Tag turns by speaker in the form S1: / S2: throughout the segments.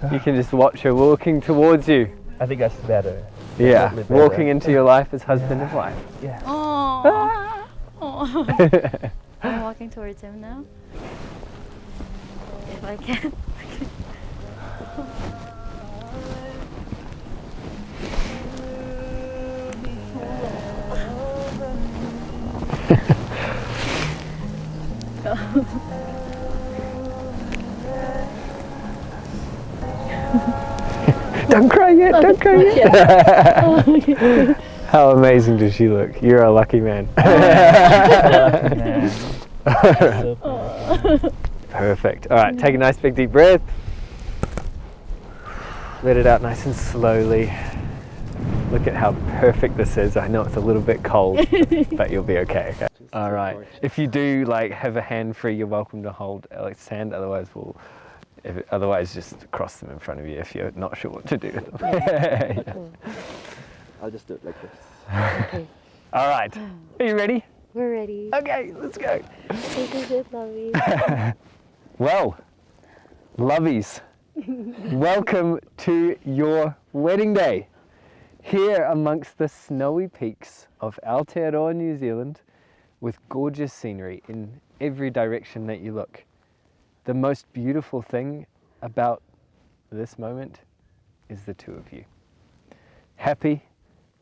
S1: You can just watch her walking towards you.
S2: I think that's better.
S1: Yeah,
S2: Definitely better.
S1: walking into your life as husband and wife.
S2: Yeah.
S3: Oh. I'm walking towards him now. If I can.
S1: Don't cry yet, don't cry yet. How amazing does she look? You're a lucky man. Perfect. All right, take a nice big deep breath. Let it out nice and slowly. Look at how perfect this is. I know it's a little bit cold, but you'll be okay. All right. If you do like have a hand free, you're welcome to hold Alex's hand. Otherwise, just cross them in front of you if you're not sure what to do with them. Yeah.
S2: I'll just do it like this.
S3: Okay.
S1: All right. Are you ready?
S3: We're ready.
S1: Okay, let's go.
S3: This is it, lovey.
S1: Well, lovies, welcome to your wedding day. Here amongst the snowy peaks of Aotearoa, New Zealand, with gorgeous scenery in every direction that you look. The most beautiful thing about this moment is the two of you. Happy,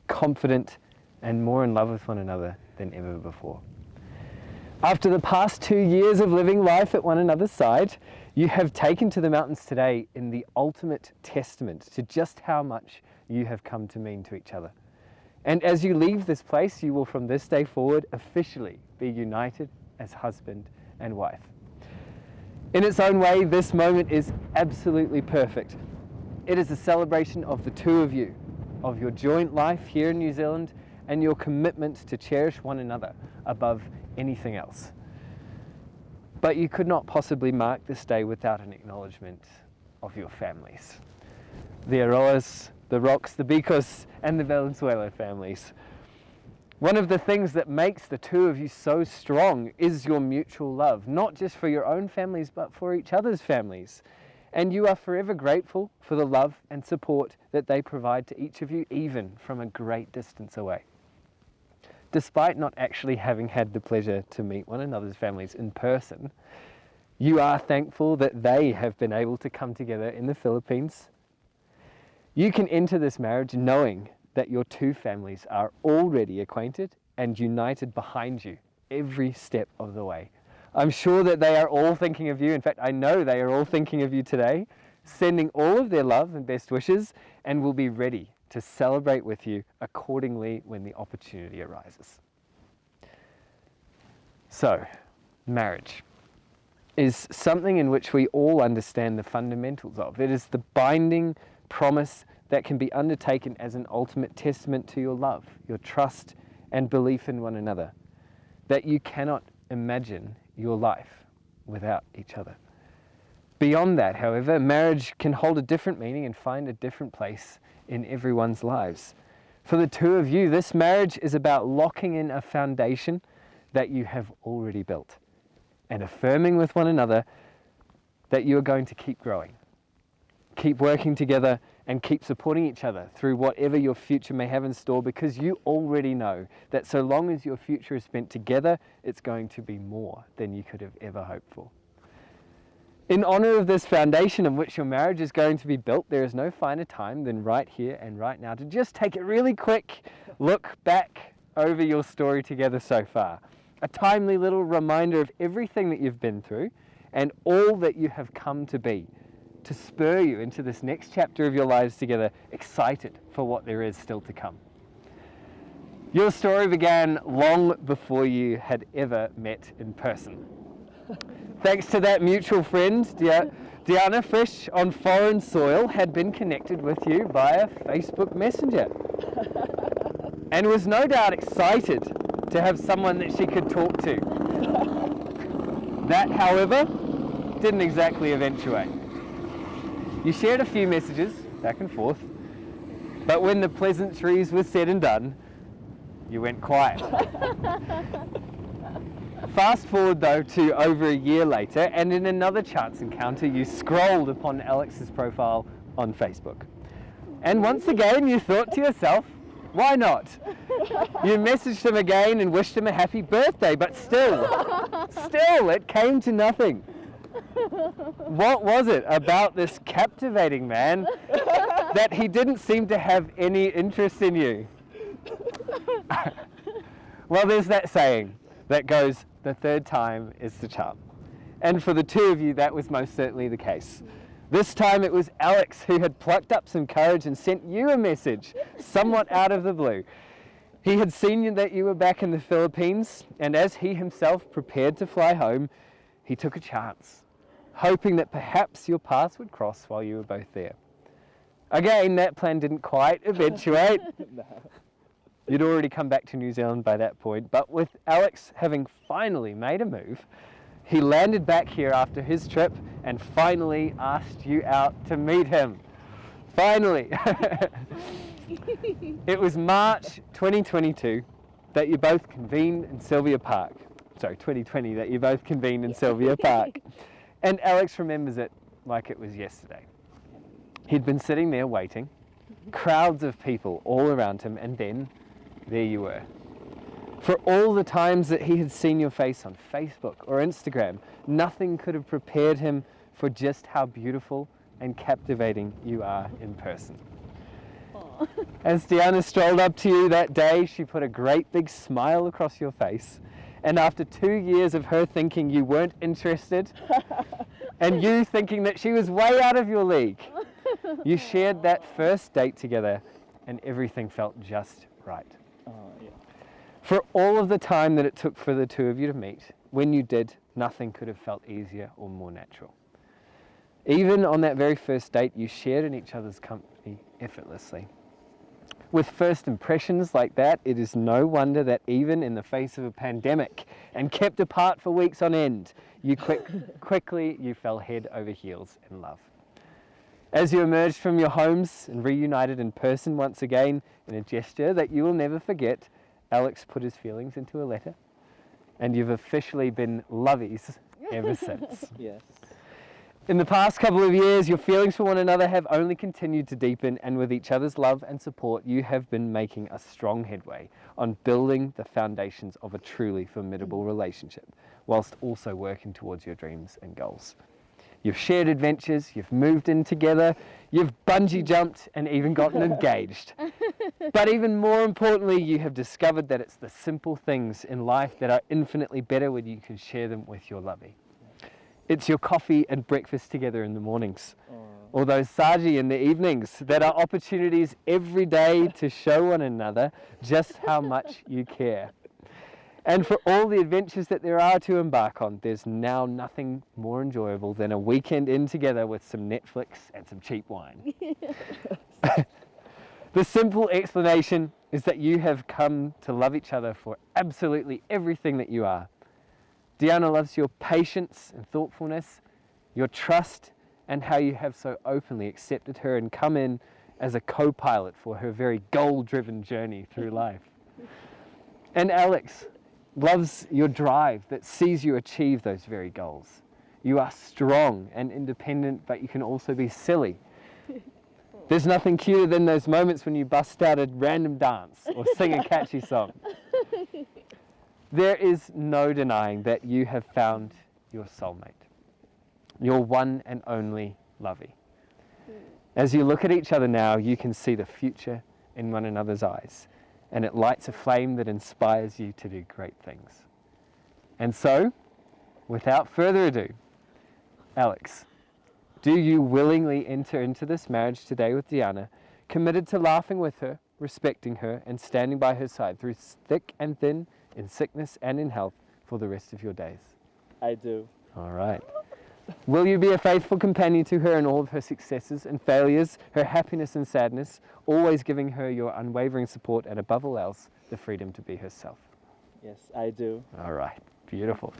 S1: confident, and more in love with one another than ever before. After the past 2 years of living life at one another's side, you have taken to the mountains today in the ultimate testament to just how much you have come to mean to each other. And as you leave this place, you will from this day forward officially be united as husband and wife. In its own way, this moment is absolutely perfect. It is a celebration of the two of you, of your joint life here in New Zealand, and your commitment to cherish one another above anything else. But you could not possibly mark this day without an acknowledgement of your families. The Aroas, the Rocks, the Bicos, and the Valenzuela families. One of the things that makes the two of you so strong is your mutual love, not just for your own families, but for each other's families. And you are forever grateful for the love and support that they provide to each of you, even from a great distance away. Despite not actually having had the pleasure to meet one another's families in person, you are thankful that they have been able to come together in the Philippines. You can enter this marriage knowing that your two families are already acquainted and united behind you every step of the way. I'm sure that they are all thinking of you. In fact, I know they are all thinking of you today, sending all of their love and best wishes, and will be ready to celebrate with you accordingly when the opportunity arises. So, marriage is something in which we all understand the fundamentals of. It is the binding promise that can be undertaken as an ultimate testament to your love, your trust, and belief in one another, that you cannot imagine your life without each other. Beyond that, however, marriage can hold a different meaning and find a different place in everyone's lives. For the two of you, this marriage is about locking in a foundation that you have already built and affirming with one another that you are going to keep growing, keep working together, and keep supporting each other through whatever your future may have in store, because you already know that so long as your future is spent together, it's going to be more than you could have ever hoped for. In honor of this foundation on which your marriage is going to be built, there is no finer time than right here and right now to just take a really quick look back over your story together so far. A timely little reminder of everything that you've been through and all that you have come to be, to spur you into this next chapter of your lives together, excited for what there is still to come. Your story began long before you had ever met in person. Thanks to that mutual friend, Deana, fresh on foreign soil, had been connected with you via Facebook Messenger and was no doubt excited to have someone that she could talk to. That, however, didn't exactly eventuate. You shared a few messages back and forth, but when the pleasantries were said and done, you went quiet. fast forward though to over a year later, and in another chance encounter, you scrolled upon Alex's profile on Facebook. And once again, you thought to yourself, why not? You messaged him again and wished him a happy birthday, but still, it came to nothing. What was it about this captivating man that he didn't seem to have any interest in you? Well, there's that saying that goes, the third time is the charm. And for the two of you, that was most certainly the case. This time it was Alex who had plucked up some courage and sent you a message, somewhat out of the blue. He had seen that you were back in the Philippines, and as he himself prepared to fly home, he took a chance, hoping that perhaps your paths would cross while you were both there. Again, that plan didn't quite eventuate.
S2: No.
S1: You'd already come back to New Zealand by that point, but with Alex having finally made a move, he landed back here after his trip and finally asked you out to meet him. Finally! It was March 2022 that you both convened in Sylvia Park. Sorry, 2020 that you both convened in Sylvia Park. And Alex remembers it like it was yesterday. He'd been sitting there waiting, crowds of people all around him, and then there you were. For all the times that he had seen your face on Facebook or Instagram, nothing could have prepared him for just how beautiful and captivating you are in person.
S3: Aw.
S1: As Deana strolled up to you that day, she put a great big smile across your face. And after 2 years of her thinking you weren't interested, and you thinking that she was way out of your league, you shared that first date together and everything felt just right.
S2: Yeah.
S1: For all of the time that it took for the two of you to meet, when you did, nothing could have felt easier or more natural. Even on that very first date, you shared in each other's company effortlessly. With first impressions like that, it is no wonder that even in the face of a pandemic and kept apart for weeks on end, you quickly you fell head over heels in love. As you emerged from your homes and reunited in person once again in a gesture that you will never forget, Alex put his feelings into a letter, and you've officially been lovies ever since.
S2: Yes.
S1: In the past couple of years, your feelings for one another have only continued to deepen, and with each other's love and support, you have been making a strong headway on building the foundations of a truly formidable relationship, whilst also working towards your dreams and goals. You've shared adventures, you've moved in together, you've bungee jumped and even gotten engaged. But even more importantly, you have discovered that it's the simple things in life that are infinitely better when you can share them with your lovey. It's your coffee and breakfast together in the mornings, or those saji in the evenings that are opportunities every day to show one another just how much you care. And for all the adventures that there are to embark on, there's now nothing more enjoyable than a weekend in together with some Netflix and some cheap wine. The simple explanation is that you have come to love each other for absolutely everything that you are. Deana loves your patience and thoughtfulness, your trust, and how you have so openly accepted her and come in as a co-pilot for her very goal-driven journey through life. And Alex loves your drive that sees you achieve those very goals. You are strong and independent, but you can also be silly. There's nothing cuter than those moments when you bust out a random dance or sing a catchy song. There is no denying that you have found your soulmate, your one and only lovey. As you look at each other now, you can see the future in one another's eyes, and it lights a flame that inspires you to do great things. And so, without further ado, Alex, do you willingly enter into this marriage today with Deana, committed to laughing with her, respecting her, and standing by her side through thick and thin, in sickness and in health, for the rest of your days?
S2: I do.
S1: All right. Will you be a faithful companion to her in all of her successes and failures, her happiness and sadness, always giving her your unwavering support and above all else, the freedom to be herself?
S2: Yes, I do.
S1: All right. Beautiful.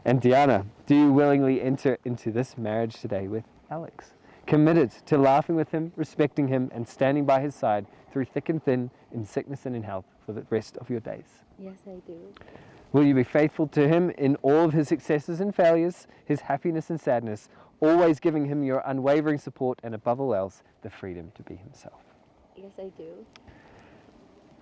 S1: And Deana, do you willingly enter into this marriage today with Alex, committed to laughing with him, respecting him, and standing by his side through thick and thin, in sickness and in health, for the rest of your days?
S3: Yes, I do.
S1: Will you be faithful to him in all of his successes and failures, his happiness and sadness, always giving him your unwavering support and above all else, the freedom to be himself?
S3: Yes, I do.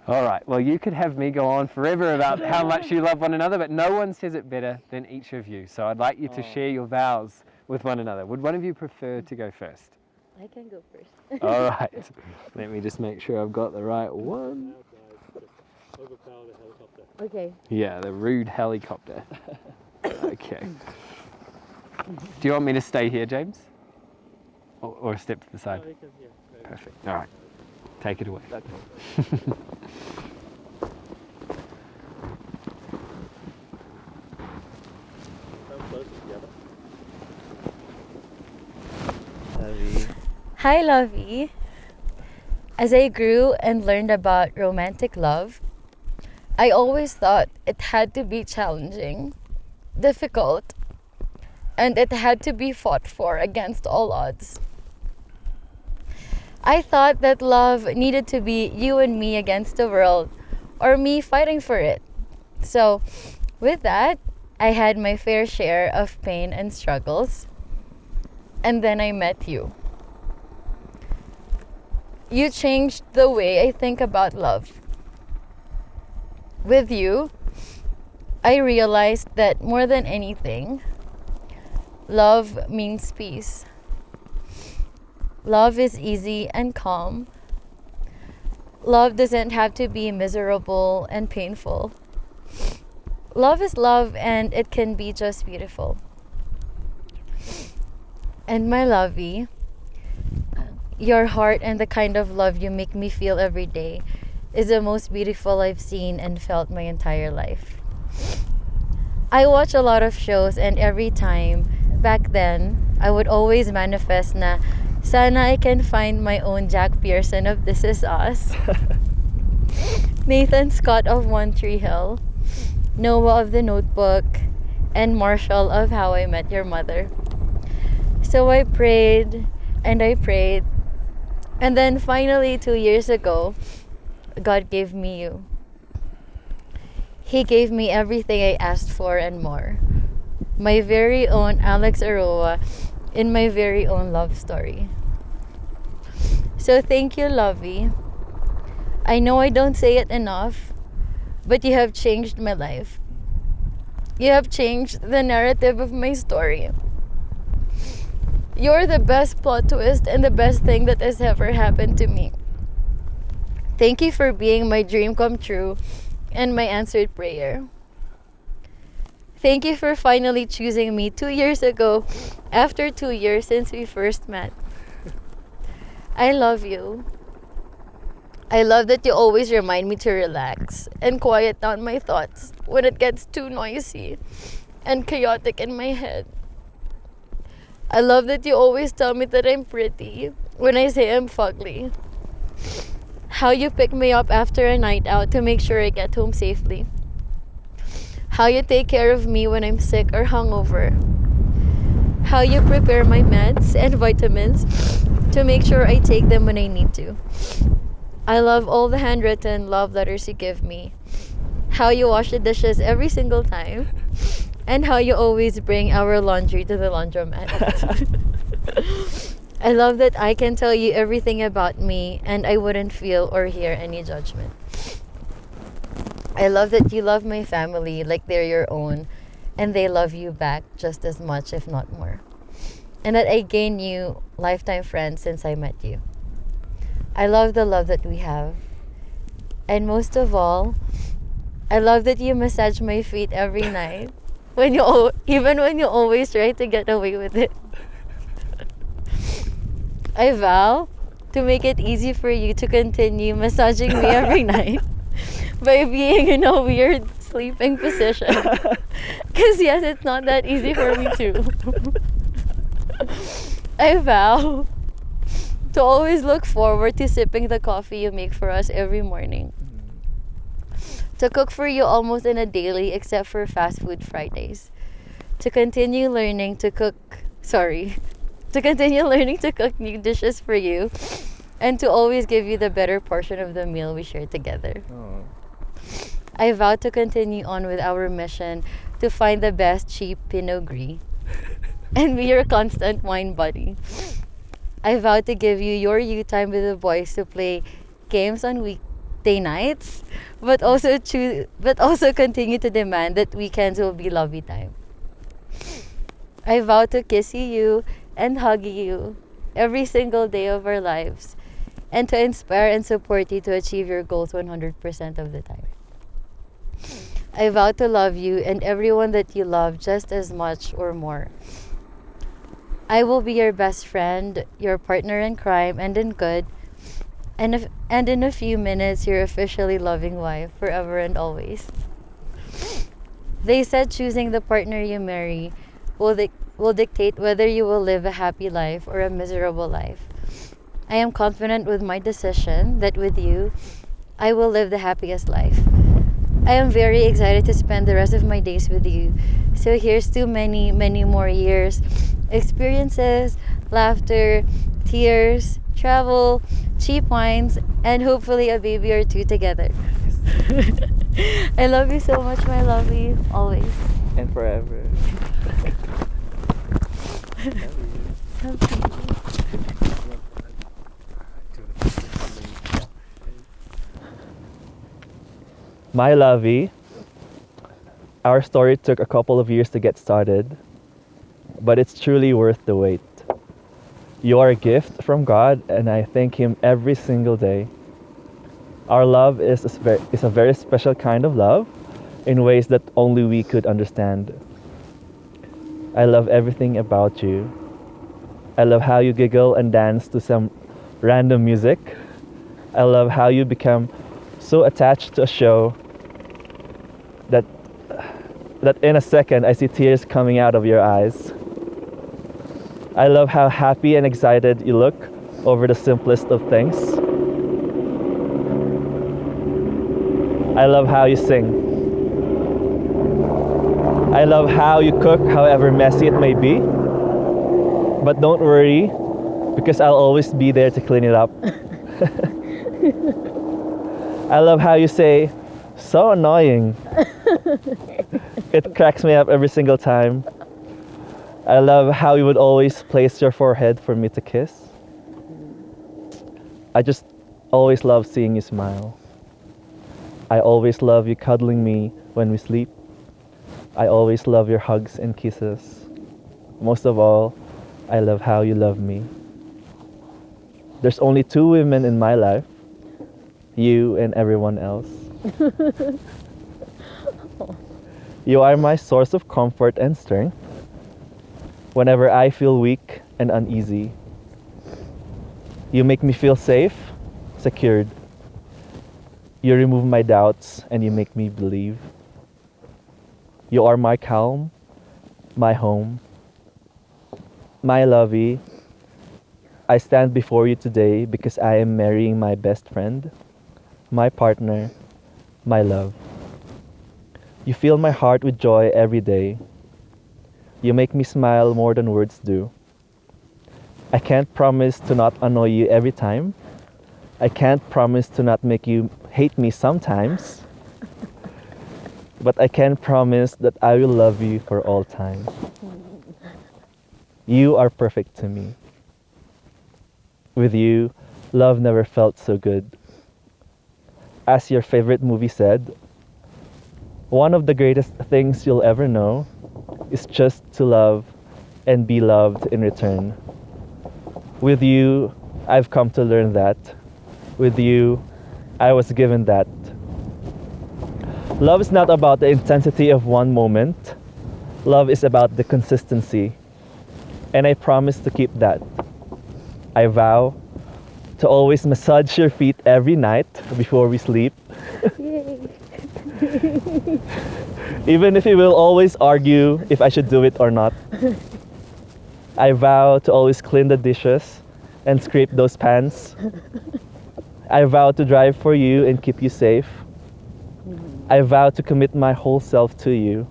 S1: All right, well, you could have me go on forever about how much you love one another, but no one says it better than each of you. So I'd like you to share your vows with one another. Would one of you prefer to go first?
S3: I can go first.
S1: All right, let me just make sure I've got the right one.
S3: Okay.
S1: Yeah, the rude helicopter. Okay. Do you want me to stay here, James? Or step to the side? Perfect. All right. Take it away.
S3: Hi, Lovey. As I grew and learned about romantic love, I always thought it had to be challenging, difficult, and it had to be fought for against all odds. I thought that love needed to be you and me against the world, or me fighting for it. So, with that, I had my fair share of pain and struggles. And then I met you. You changed the way I think about love. With you, I realized that more than anything, love means peace. Love is easy and calm. Love doesn't have to be miserable and painful. Love is love, and it can be just beautiful. And my lovey, your heart and the kind of love you make me feel every day is the most beautiful I've seen and felt my entire life. I watch a lot of shows, and every time, back then, I would always manifest na sana I can find my own Jack Pearson of This Is Us, Nathan Scott of One Tree Hill, Noah of The Notebook, and Marshall of How I Met Your Mother. So I prayed and I prayed, and then finally 2 years ago, God gave me you. He gave me everything I asked for and more. My very own Alex Aroa in my very own love story. So thank you, Lovey. I know I don't say it enough, but you have changed my life. You have changed the narrative of my story. You're the best plot twist and the best thing that has ever happened to me. Thank you for being my dream come true and my answered prayer. Thank you for finally choosing me 2 years ago, after 2 years since we first met. I love you. I love that you always remind me to relax and quiet down my thoughts when it gets too noisy and chaotic in my head. I love that you always tell me that I'm pretty when I say I'm fugly. How you pick me up after a night out to make sure I get home safely. How you take care of me when I'm sick or hungover. How you prepare my meds and vitamins to make sure I take them when I need to. I love all the handwritten love letters you give me. How you wash the dishes every single time. And how you always bring our laundry to the laundromat. I love that I can tell you everything about me and I wouldn't feel or hear any judgment. I love that you love my family like they're your own and they love you back just as much, if not more. And that I gain you lifetime friends since I met you. I love the love that we have. And most of all, I love that you massage my feet every night. Even when you always try to get away with it. I vow to make it easy for you to continue massaging me every night by being in a weird sleeping position. Because yes, it's not that easy for me too. I vow to always look forward to sipping the coffee you make for us every morning. To cook for you almost in a daily except for fast food Fridays. To continue learning to cook new dishes for you and to always give you the better portion of the meal we share together.
S1: Oh.
S3: I vow to continue on with our mission to find the best cheap Pinot Gris and be your constant wine buddy. I vow to give you your you time with the boys to play games on weekday nights, but also continue to demand that weekends will be lovey time. I vow to kiss you and hug you every single day of our lives and to inspire and support you to achieve your goals 100% of the time. I vow to love you and everyone that you love just as much or more. I will be your best friend, your partner in crime and in good, and in a few minutes, your officially loving wife, forever and always. They said choosing the partner you marry will dictate whether you will live a happy life or a miserable life. I am confident with my decision that with you, I will live the happiest life. I am very excited to spend the rest of my days with you. So here's to many, many more years, experiences, laughter, tears, travel, cheap wines, and hopefully a baby or two together. I love you so much, my lovey, always.
S2: And forever.
S3: Love you.
S2: My lovey, our story took a couple of years to get started, but it's truly worth the wait. You are a gift from God, and I thank Him every single day. Our love is a very special kind of love in ways that only we could understand. I love everything about you. I love how you giggle and dance to some random music. I love how you become so attached to a show that in a second I see tears coming out of your eyes. I love how happy and excited you look over the simplest of things. I love how you sing. I love how you cook, however messy it may be. But don't worry, because I'll always be there to clean it up. I love how you say, "So annoying." It cracks me up every single time. I love how you would always place your forehead for me to kiss. I just always love seeing you smile. I always love you cuddling me when we sleep. I always love your hugs and kisses. Most of all, I love how you love me. There's only two women in my life, you and everyone else. You are my source of comfort and strength whenever I feel weak and uneasy. You make me feel safe, secured. You remove my doubts and you make me believe. You are my calm, my home, my lovey. I stand before you today because I am marrying my best friend, my partner, my love. You fill my heart with joy every day. You make me smile more than words do. I can't promise to not annoy you every time. I can't promise to not make you hate me sometimes. But I can promise that I will love you for all time. You are perfect to me. With you, love never felt so good. As your favorite movie said, one of the greatest things you'll ever know is just to love and be loved in return. With you, I've come to learn that. With you, I was given that. Love is not about the intensity of one moment. Love is about the consistency. And I promise to keep that. I vow to always massage your feet every night before we sleep.
S3: Yay.
S2: Even if we will always argue if I should do it or not. I vow to always clean the dishes and scrape those pans. I vow to drive for you and keep you safe. I vow to commit my whole self to you,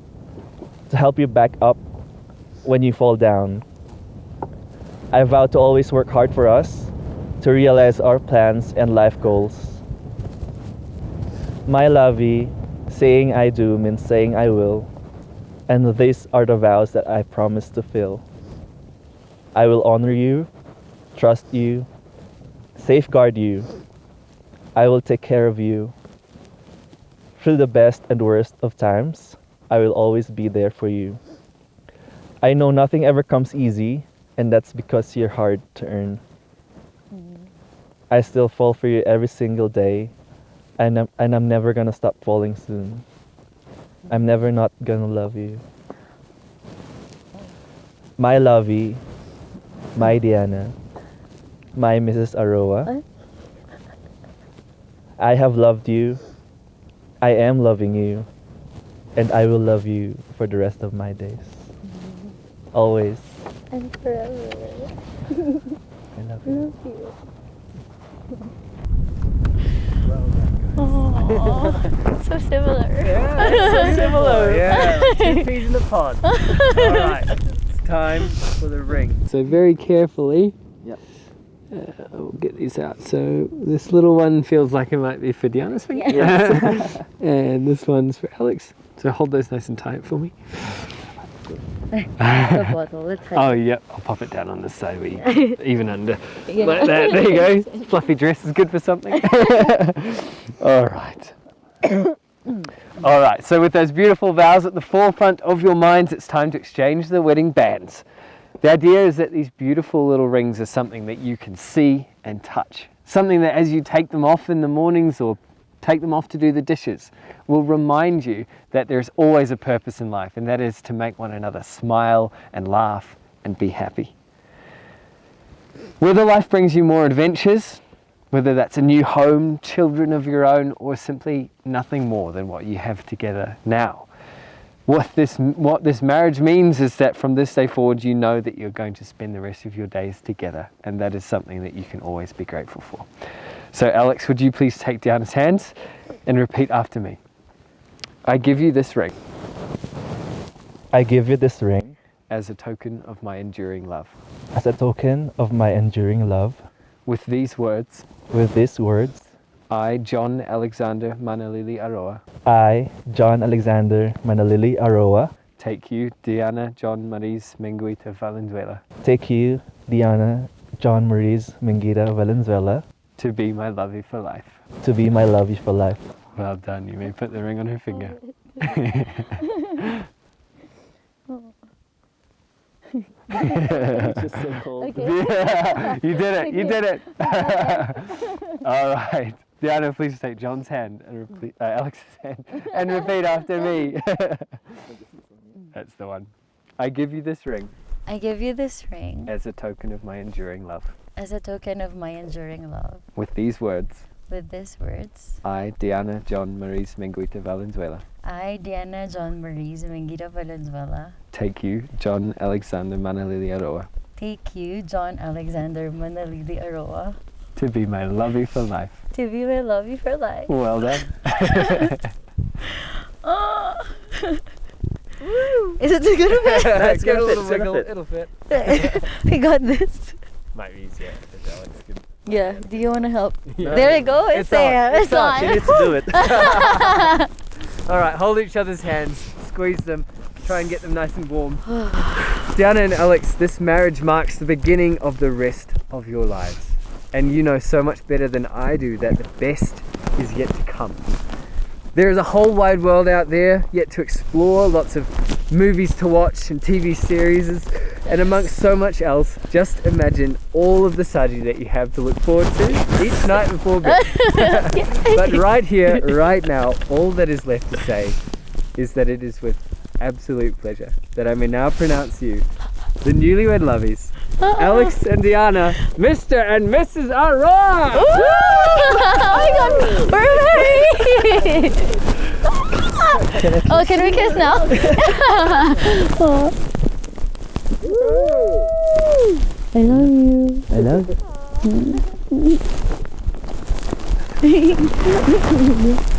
S2: to help you back up when you fall down. I vow to always work hard for us, to realize our plans and life goals. My lovey, Saying I do means saying I will, and these are the vows that I promise to fill. I will honor you, trust you, safeguard you. I will take care of you. Through the best and worst of times, I will always be there for you. I know nothing ever comes easy, and that's because you're hard to earn. I still fall for you every single day, and I'm never gonna stop falling soon. I'm never not gonna love you. My lovey, my Deana, my Mrs. Aroa. I have loved you, I am loving you, and I will love you for the rest of my days. Always.
S3: And forever.
S2: I love you.
S3: Aww, so similar.
S1: Yeah, it's so similar. Yeah, two peas in a pod. All right, it's time for the ring. So very carefully, we'll get these out. So this little one feels like it might be for Deana's finger.
S3: Yeah.
S1: And this one's for Alex. So hold those nice and tight for me.
S3: The bottle. Let's
S1: Oh yeah, I'll pop it down on this side, even under.
S3: Yeah.
S1: Like that. There you go. Fluffy dress is good for something. All right. All right. So with those beautiful vows at the forefront of your minds, it's time to exchange the wedding bands. The idea is that these beautiful little rings are something that you can see and touch. Something that as you take them off in the mornings or take them off to do the dishes will remind you that there's always a purpose in life, and that is to make one another smile and laugh and be happy. Whether life brings you more adventures, whether that's a new home, children of your own, or simply nothing more than what you have together now. What this marriage means is that from this day forward, you know that you're going to spend the rest of your days together, and that is something that you can always be grateful for. So Alex, would you please take Deana's hands and repeat after me? I give you this ring
S2: I give you this ring
S1: as a token of my enduring love.
S2: as a token of my enduring love.
S1: With these words,
S2: With these words,
S1: I, John Alexander Manalili Aroa,
S2: I, John Alexander Manalili Aroa,
S1: take you, Deana John Maris Menguita Valenzuela,
S2: take you, Deana John Maurice Menguita Valenzuela,
S1: to be my lovey for life.
S2: to be my lovey for life.
S1: Well done, you may put the ring on her finger.
S2: It's just so cold.
S1: Yeah, you did it, you did it. All right, Deana, please take John's hand and repeat, Alex's hand and repeat after me. That's the one. I give you this ring
S3: I give you this ring
S1: as a token of my enduring love.
S3: as a token of my enduring love.
S1: With these words,
S3: With these words,
S1: I, Deana John Maris Menguita Valenzuela,
S3: I, Deana John Maurice Menguita Valenzuela,
S1: take you, John Alexander Manalili Aroa,
S3: take you, John Alexander Manalili Aroa,
S1: to be my lovey for life.
S3: to be my lovey for life.
S1: Well done.
S3: Oh. Is it too good of it?
S1: That's
S2: gonna
S1: a
S2: fit,
S1: little
S2: it's gonna
S1: wiggle,
S2: fit.
S1: it'll fit.
S3: We got this.
S1: Might be easier if Alex could.
S3: Yeah, do you want to help?
S1: No.
S3: There we go, it's there.
S1: on,
S3: It's on.
S2: She needs to do it.
S1: All right, hold each other's hands, squeeze them, try and get them nice and warm. Deana and Alex, this marriage marks the beginning of the rest of your lives. And you know so much better than I do that the best is yet to come. There is a whole wide world out there yet to explore, lots of movies to watch and TV series, and amongst so much else, just imagine all of the saji that you have to look forward to each night before bed. But right here, right now, all that is left to say is that it is with absolute pleasure that I may now pronounce you the newlywed lovies, Alex and Deana, Mr. and Mrs. Aroa!
S3: Oh my god, we're married! Oh, can we kiss now? I love you.
S2: I love you.